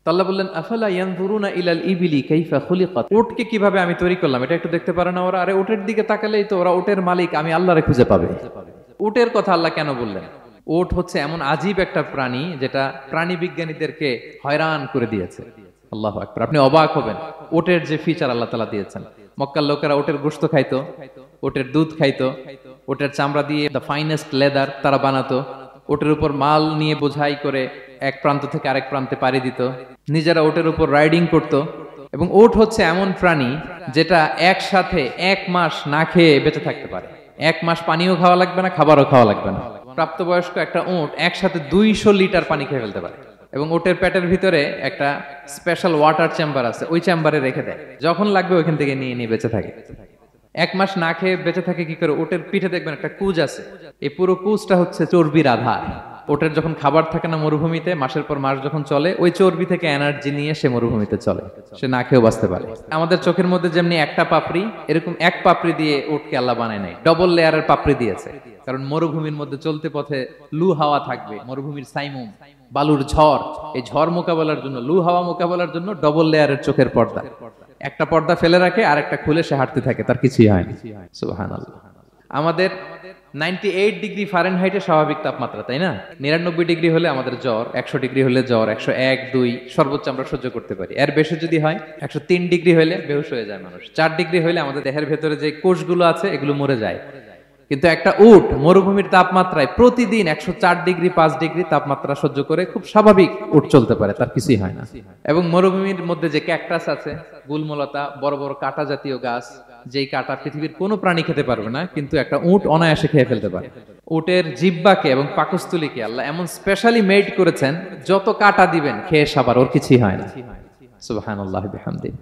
আল্লাহ বললেন আফালা ইয়ানজুরুনা ইলাল ইবিলি কাইফা খুলিকাত, উটকে কিভাবে আমি তৈরি করলাম এটা একটু দেখতে পারে না ওরা? আরে উটের দিকে তাকালেই তো ওরা উটের মালিক আমি আল্লাহরে খুঁজে পাবে। উটের কথা আল্লাহ কেন বললেন? উট হচ্ছে এমন আজীব একটা প্রাণী যেটা প্রাণী বিজ্ঞানীদেরকে হয়রান করে দিয়েছে। আল্লাহু আকবার, আপনি অবাক হবেন উটের যে ফিচার আল্লাহ তাআলা দিয়েছেন। মক্কার লোকেরা উটের গোশত খাইতো, উটের দুধ খাইতো, উটের চামড়া দিয়ে দ্য ফাইনেস্ট লেদার তারা বানাতো, উটের উপর মাল নিয়ে বোঝাই করে এক প্রান্ত থেকে আরেক প্রান্তে পাড়ি দিত, নিজেরা উটের উপর রাইডিং করত। এবং উট হচ্ছে এমন প্রাণী যেটা একসাথে 1 মাস না খেয়ে বেঁচে থাকতে পারে। 1 মাস পানিও খাওয়া লাগবে না, খাবারও খাওয়া লাগবে না। প্রাপ্তবয়স্ক একটা উট একসাথে 200 লিটার পানি খেয়ে ফেলতে পারে। এবং উটের পেটের ভিতরে একটা স্পেশাল ওয়াটার চেম্বার আছে, ওই চেম্বারে রেখে দেয়, যখন লাগবে ওইখান থেকে নিয়ে নিয়ে বেঁচে থাকে। 1 মাস না খেয়ে বেঁচে থাকে কি করে? ওটের পিঠে দেখবেন একটা কুজ আছে, এই পুরো কুজটা হচ্ছে চর্বির আধার। ওটের যখন খাবার থাকে না মরুভূমিতে, মাসের পর মাস যখন চলে, ওই চর্বি থেকে এনার্জি নিয়ে সে মরুভূমিতে চলে, সে না খেয়েও বাঁচতে পারে। আমাদের চোখের মধ্যে যেমনি একটা পাপড়ি, এরকম এক পাপড়ি দিয়ে উটকে আল্লাহ বানায় নাই, ডবল লেয়ারের পাপড়ি দিয়েছে। কারণ মরুভূমির মধ্যে চলতে পথে লু হাওয়া থাকবে, মরুভূমির সাইমুম, বালুর ঝড়, এই ঝড় মোকাবেলার জন্য, লু হাওয়া মোকাবেলার জন্য ডবল লেয়ারের চোখের পর্দা। একটা পর্দা ফেলে রাখে আর একটা খুলে সে হাঁটতে থাকে, তার কিছুই হয় না। সুবহানাল্লাহ। আমাদের 98 ডিগ্রি ফারেনহাইটে স্বাভাবিক তাপমাত্রা, তাই না? 99 ডিগ্রি হলে আমাদের জ্বর, 100 ডিগ্রি হলে জ্বর, 101, 2 সর্বোচ্চ আমরা সহ্য করতে পারি। এর বেশি যদি হয়, 103 ডিগ্রি হলে বেহুশ হয়ে যায় মানুষ। 4 ডিগ্রি হলে আমাদের দেহের ভেতরে যে কোষগুলো আছে এগুলো মরে যায়। কিন্তু একটা উট মরুভূমির তাপমাত্রায় প্রতিদিন 104 ডিগ্রি 5 ডিগ্রি তাপমাত্রা সহ্য করে খুব স্বাভাবিক উট চলতে পারে, তার কিছুই হয় না। এবং মরুভূমির মধ্যে যে ক্যাকটাস আছে, গুলমলতা, বড় বড় কাঁটা জাতীয় গাছ, যেই কাঁটা পৃথিবীর কোনো প্রাণী খেতে পারবে না, কিন্তু একটা উট অনায়াসে খেয়ে ফেলতে পারে। উটের জিহ্বাকে এবং পাকস্থলীকে আল্লাহ এমন স্পেশালি মেড করেছেন, যত কাঁটা দিবেন খেয়ে সাবার ওর কিছুই হয় না। সুবহানাল্লাহি বিহামদিহি।